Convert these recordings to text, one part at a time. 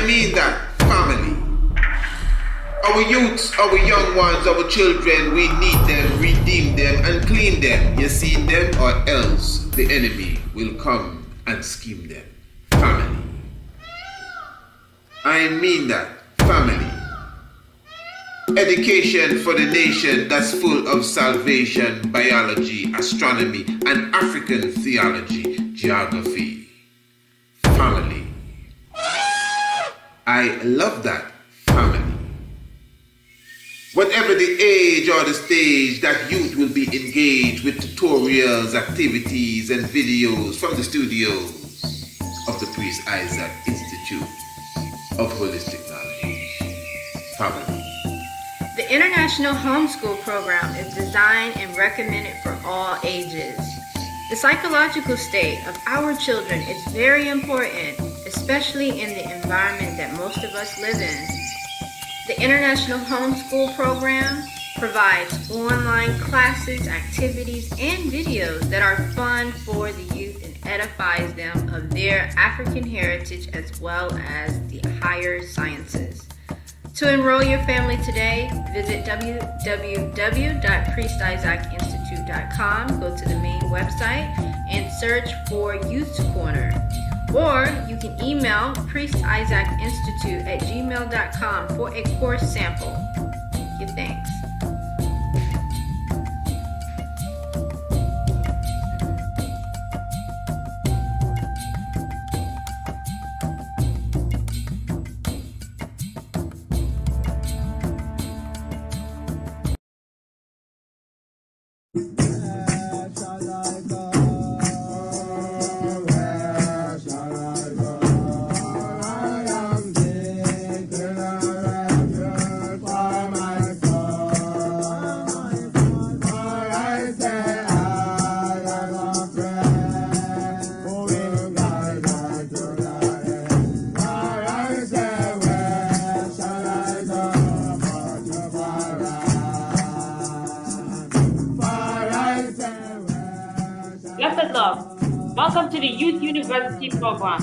I mean that, family. Our youths, our young ones, our children, we need them, redeem them, and clean them. You see them, or else the enemy will come and scheme them. Family. I mean that, family. Education for the nation that's full of salvation, biology, astronomy, and African theology, geography. Family. I love that, family. Whatever the age or the stage, that youth will be engaged with tutorials, activities, and videos from the studios of the Priest Isaac Institute of Holistic Knowledge. Family. The International Homeschool Program is designed and recommended for all ages. The psychological state of our children is very important, especially in the environment that most of us live in. The International Homeschool Program provides online classes, activities, and videos that are fun for the youth and edifies them of their African heritage as well as the higher sciences. To enroll your family today, visit www.priestisaacinstitute.com, go to the main website, and search for Youth Corner. Or you can email priestisaacinstitute@gmail.com for a course sample. Thank you, thanks. Welcome to the Youth University Program.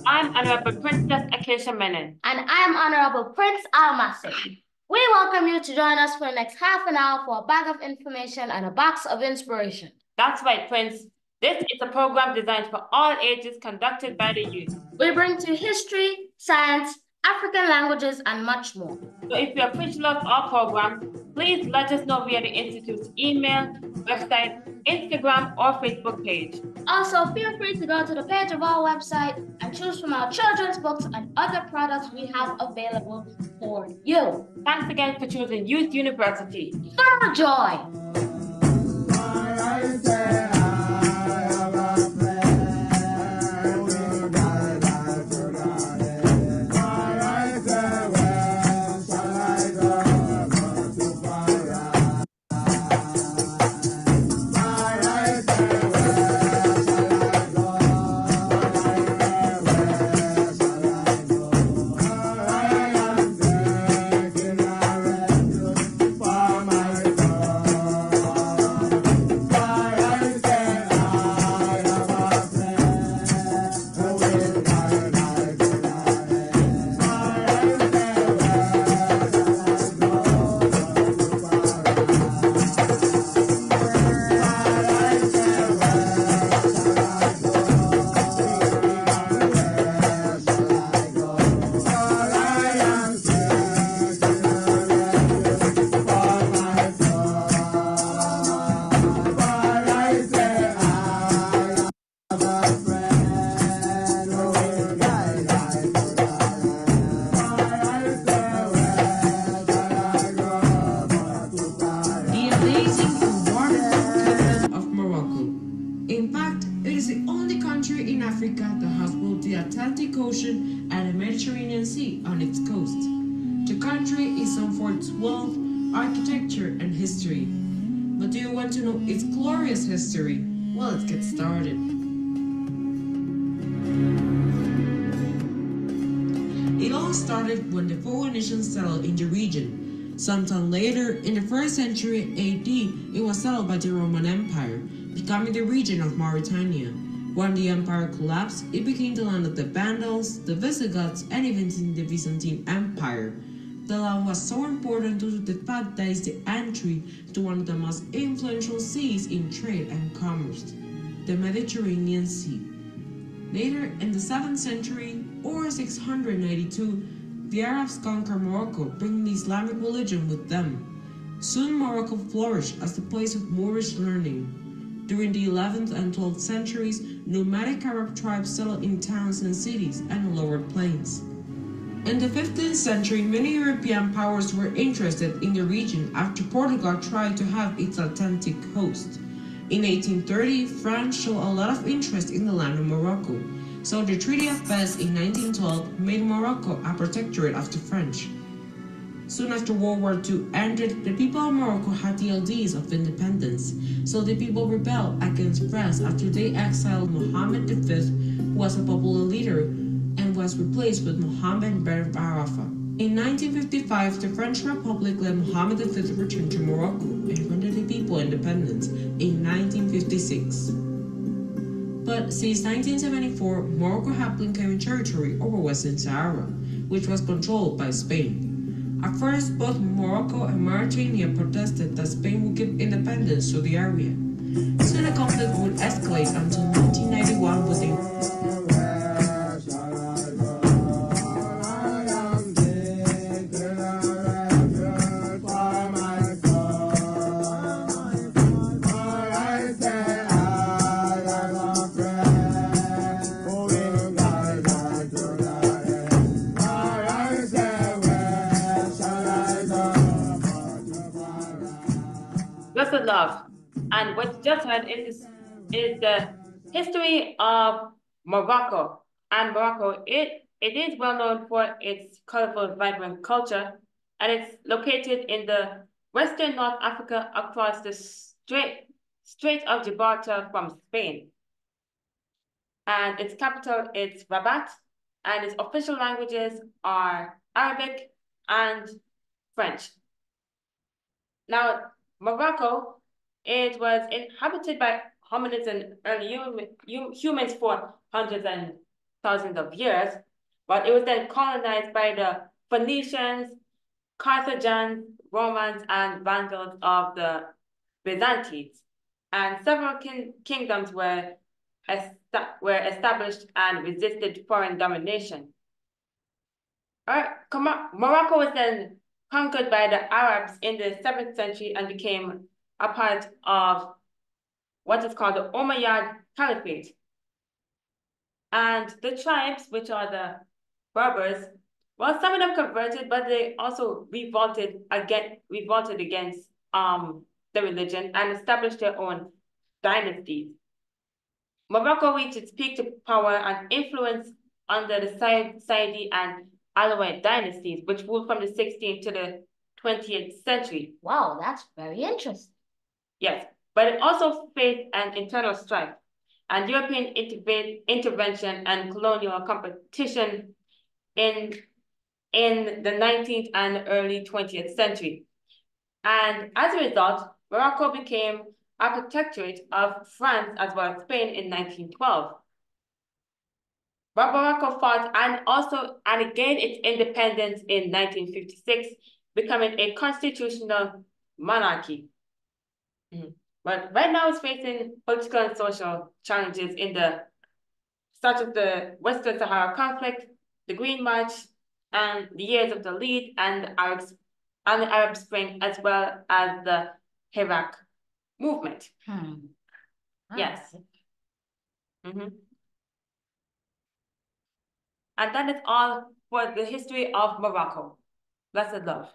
I'm Honorable Princess Acacia Menon. And I'm Honorable Prince Almasi. We welcome you to join us for the next half an hour for a bag of information and a box of inspiration. That's right, Prince. This is a program designed for all ages conducted by the youth. We bring to you history, science, African languages, and much more. So if you appreciate our program, please let us know via the Institute's email, website, Instagram, or Facebook page. Also, feel free to go to the page of our website and choose from our children's books and other products we have available for you. Thanks again for choosing Youth University. For joy! History. But do you want to know its glorious history? Well, let's get started. It all started when the Phoenicians settled in the region. Sometime later, in the 1st century AD, it was settled by the Roman Empire, becoming the region of Mauritania. When the empire collapsed, it became the land of the Vandals, the Visigoths, and even the Byzantine Empire. The land was so important due to the fact that it's the entry to one of the most influential seas in trade and commerce, the Mediterranean Sea. Later, in the 7th century, or 692, the Arabs conquered Morocco, bringing the Islamic religion with them. Soon Morocco flourished as the place of Moorish learning. During the 11th and 12th centuries, nomadic Arab tribes settled in towns and cities and the lower plains. In the 15th century, many European powers were interested in the region after Portugal tried to have its Atlantic coast. In 1830, France showed a lot of interest in the land of Morocco, so the Treaty of Fez in 1912 made Morocco a protectorate of the French. Soon after World War II ended, the people of Morocco had the ideas of independence, so the people rebelled against France after they exiled Mohammed V, who was a popular leader, and was replaced with Mohammed Ben Arafa. In 1955, the French Republic let Mohammed V return to Morocco and granted the people independence in 1956. But since 1974, Morocco had been claiming territory over Western Sahara, which was controlled by Spain. At first, both Morocco and Mauritania protested that Spain would give independence to the area. Soon the conflict would escalate until 1991 with the love. And what you just heard is the history of Morocco. And Morocco, it is well known for its colorful, vibrant culture, and it's located in the western North Africa across the Strait of Gibraltar from Spain. And its capital is Rabat, and its official languages are Arabic and French. Now, Morocco, it was inhabited by hominids and early humans for hundreds and thousands of years, but it was then colonized by the Phoenicians, Carthaginians, Romans, and Vandals of the Byzantines. And several kingdoms were established and resisted foreign domination. Morocco was then conquered by the Arabs in the 7th century and became a part of what is called the Umayyad Caliphate. And the tribes, which are the Berbers, well, some of them converted, but they also revolted against the religion and established their own dynasties. Morocco reached its peak to power and influence under the Saidi and Alawite dynasties, which ruled from the 16th to the 20th century. Wow, that's very interesting. Yes, but it also faced an internal strife and European intervention and colonial competition in the 19th and early 20th century. And as a result, Morocco became a protectorate of France as well as Spain in 1912. But Morocco fought and gained its independence in 1956, becoming a constitutional monarchy. But right now it's facing political and social challenges such as the Western Sahara conflict, the Green March, and the Years of the Lead, and the Arab Spring, as well as the Iraq movement. Yes. And that is all for the history of Morocco. Blessed love.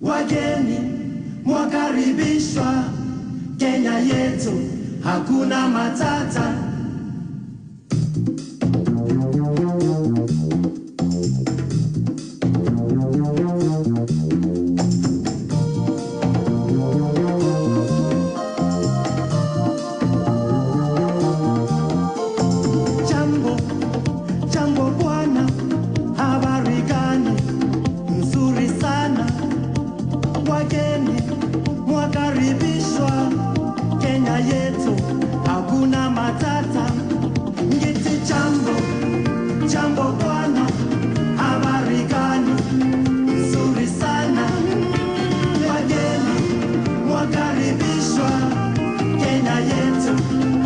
Wageni mwakaribishwa Kenya yetu, hakuna matata. Jambo bwana, habari gani? Nzuri sana. Wageni mwakaribishwa Kenya yetu, hakuna matata. Ngiti jambo bwana, habari gani? Nzuri sana. Wageni mwakaribishwa Kenya yetu,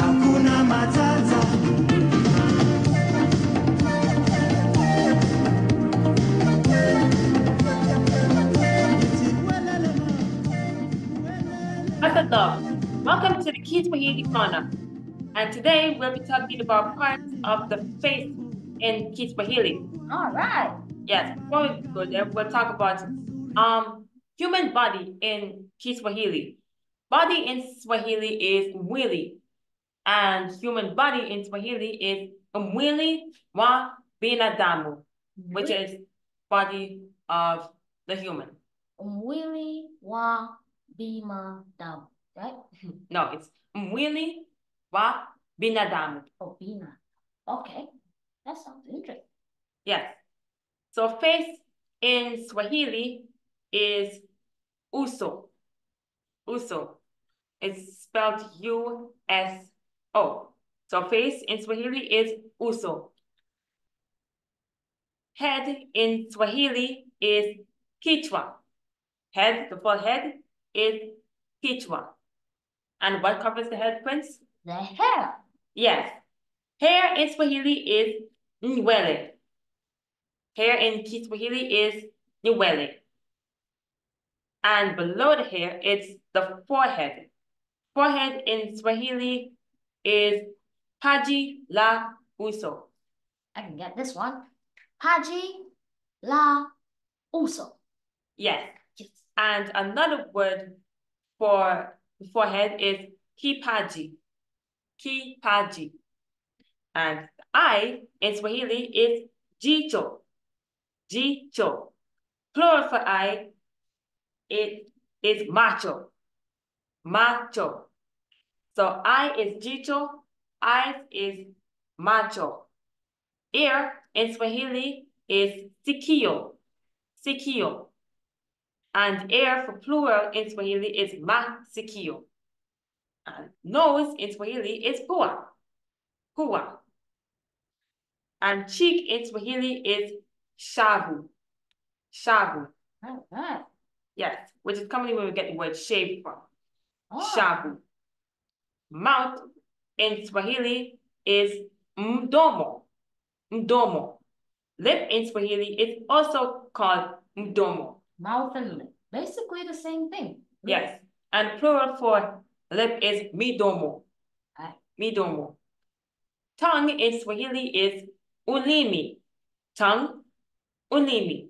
hakuna matata. Welcome to the Kiswahili Corner, and today we'll be talking about parts of the face in Kiswahili. All right. Yes, before we go there, we'll talk about human body in Kiswahili. Body in Swahili is mwili, and human body in Swahili is mwili wa binadamu, which is body of the human. Mwili wa binadamu, right? No, it's mwili wa binadamu. Oh, bina. Okay, that sounds interesting. Yes. So face in Swahili is uso. Uso. It's spelled U-S-O. So face in Swahili is uso. Head in Swahili is kichwa. Head, the full head, is kichwa. And what covers the head, Prince? The hair. Yes. Hair in Swahili is nywele. Hair in Kiswahili is nywele. And below the hair, it's the forehead. Forehead in Swahili is paji la uso. I can get this one. Paji la uso. Yes. And another word for forehead is kipaji. Kipaji. And eye in Swahili is jicho. Jicho. Plural for eye, it is macho. Macho. So eye is jicho, eyes is macho. Ear in Swahili is sikio. Sikio. And ear for plural in Swahili is masikio. And nose in Swahili is pua. Pua. And cheek in Swahili is shavu. Shavu. All right. Yes, which is commonly where we get the word shave from. Oh. Shavu. Mouth in Swahili is mdomo. Mdomo. Lip in Swahili is also called mdomo. Mouth and lip. Basically the same thing. Yes. And plural for lip is midomo. Right. Midomo. Tongue in Swahili is ulimi. Tongue, ulimi.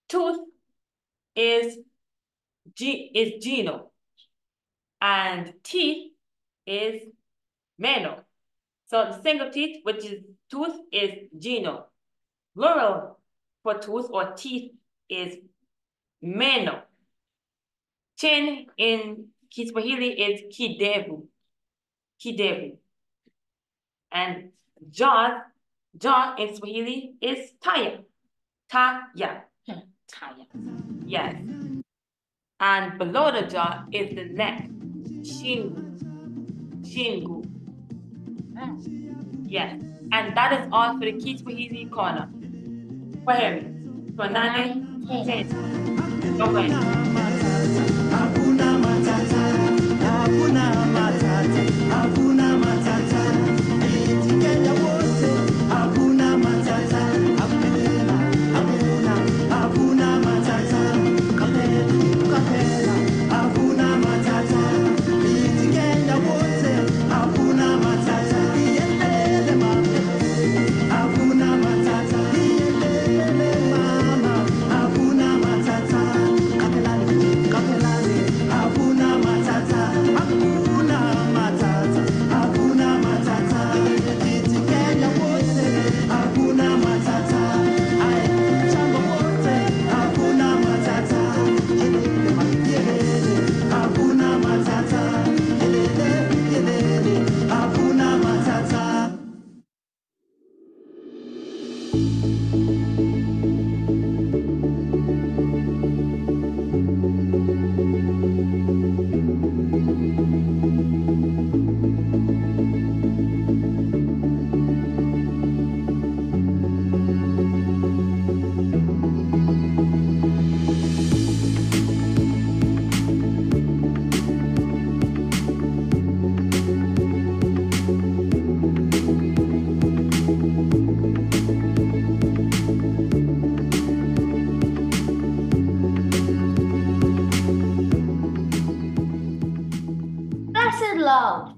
Tooth is gino. And teeth is meno. So the single teeth, which is tooth, is gino. Plural for tooth or teeth is meno. Chin in Kiswahili is kidevu. Kidevu. And jaw in Swahili is taya. Taya. Taya. Yes. And below the jaw is the neck. Shingu. Shingu. Yes. And that is all for the Kiswahili corner. Go ahead. For 9, 10. Go ahead. Hakuna matata, hakuna matata, hakuna matata. Kenya wote, hakuna matata, hakuna matata. Kapela, hakuna matata. Kenya wote, hakuna matata. Yelele mama, hakuna matata. Yelele mama, hakuna matata. love.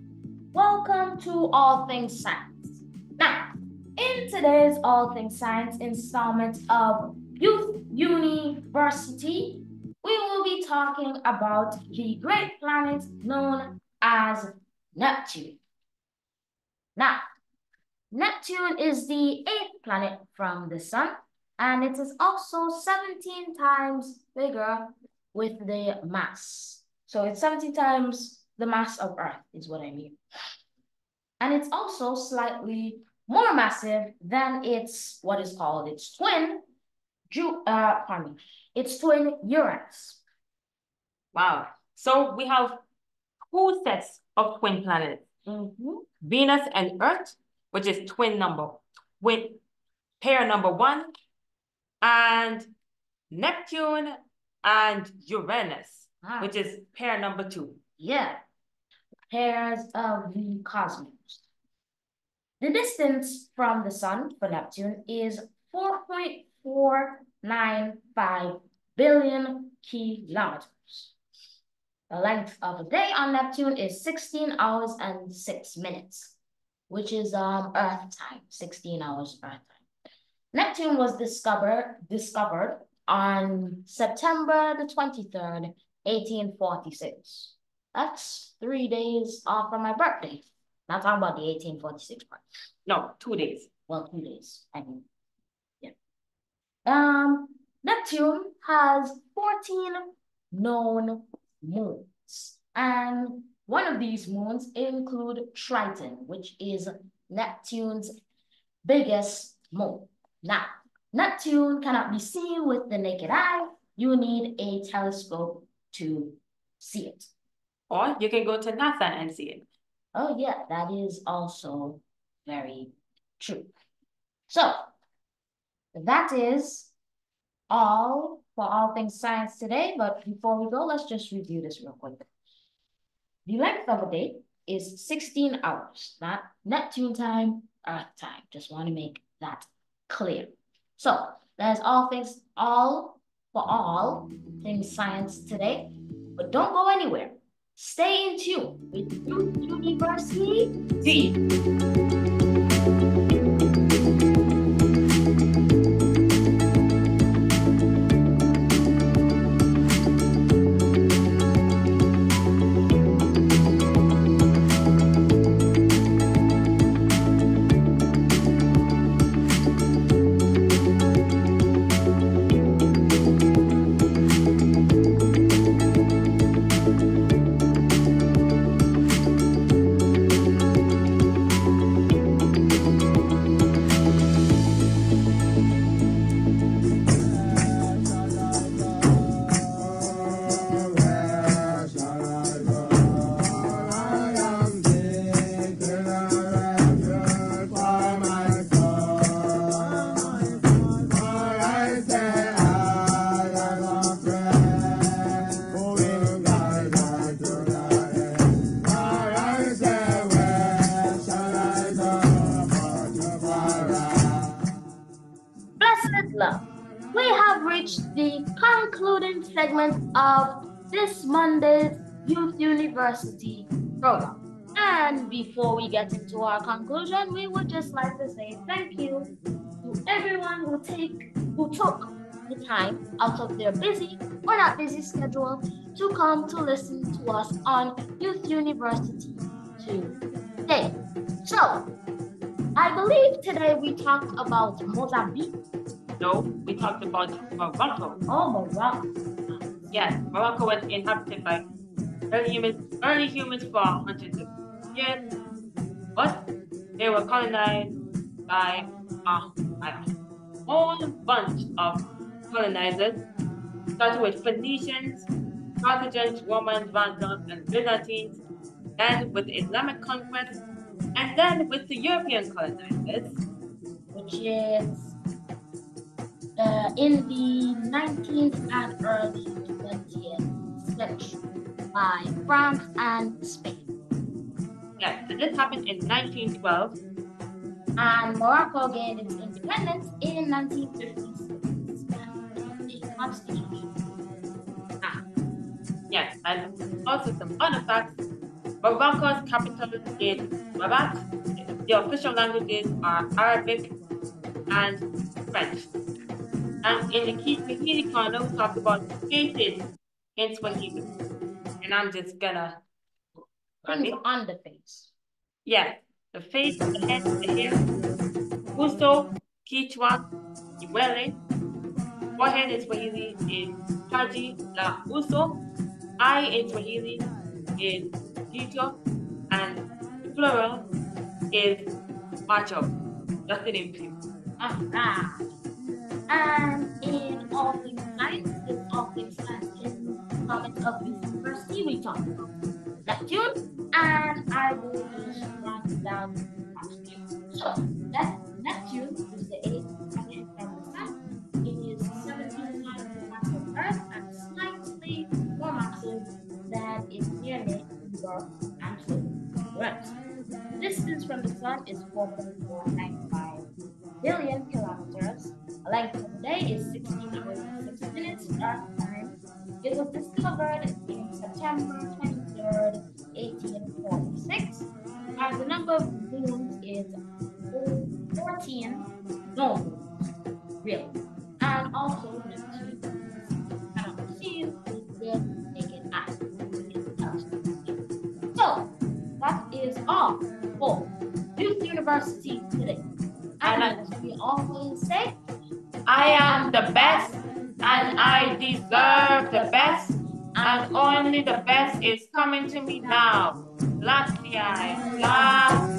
Welcome to All Things Science. Now, in today's All Things Science installment of Youth University, we will be talking about the great planet known as Neptune. Now, Neptune is the 8th planet from the Sun, and it is also 17 times bigger with the mass. So it's 17 times the mass of Earth is what I mean. And it's also slightly more massive than its what is called its twin, its twin Uranus. Wow. So we have 2 sets of twin planets. Venus and Earth, which is pair number 1, and Neptune and Uranus, which is pair number 2. Yeah, pairs of the cosmos. The distance from the Sun for Neptune is 4.495 billion kilometers. The length of a day on Neptune is 16 hours and 6 minutes, which is Earth time, 16 hours Earth time. Neptune was discovered on September the 23rd, 1846. That's 3 days off from my birthday. Not talking about the 1846 part. No, 2 days. Well, 2 days. I mean, yeah. Neptune has 14 known moons, and one of these moons include Triton, which is Neptune's biggest moon. Now, Neptune cannot be seen with the naked eye. You need a telescope to see it. Or you can go to NASA and see it. Oh yeah, that is also very true. So, that is all for All Things Science today, but before we go, let's just review this real quick. The length of a day is 16 hours, not Neptune time, Earth time. Just want to make that clear. So, that is all for All Things Science today, but don't go anywhere. Stay in tune with Youth University. We have reached the concluding segment of this Monday's Youth University program. And before we get into our conclusion, we would just like to say thank you to everyone who took the time out of their busy or not busy schedule to come to listen to us on Youth University today. So, I believe today we talked about Mozambique. No, we talked about Morocco. Oh, Morocco. Yes, Morocco was inhabited by early humans for hundreds of years, but they were colonized by a whole bunch of colonizers, starting with Phoenicians, Carthaginians, Romans, Vandals, and Byzantines, then with the Islamic conquest, and then with the European colonizers, which is in the 19th and early 20th century by France and Spain. Yes, and this happened in 1912. And Morocco gained its independence in 1956. The Constitution. Yes, and also some other facts. Morocco's capital is Rabat. The official languages are Arabic and French. And in the Kiswahili corner, we talk about faces in Swahili. And I'm just gonna Things on the face. Yeah, the face, the head, the hair. Uso, Kichwa, Iwele. Forehead in Swahili is Haji la Uso. Eye in Swahili is Jicho. And plural is Macho. Just the name for you. And in all things science, in Installment of Youth University, we talk about Neptune, and I will just write down Neptune. So that Neptune is the 8th planet from the Sun. It is 17 times the mass of Earth and slightly more massive than its near neighbor and Uranus. The distance from the Sun is 4.495 billion kilometers. The length of the day is 16 hours and 6 minutes Earth time. It was discovered in September 23rd, 1846, and the number of moons is 14 known really. And also Neptune cannot see with the naked eye. So that is all for Youth University today. And as we always say, I am the best and I deserve the best, and only the best is coming to me now. Last year, last,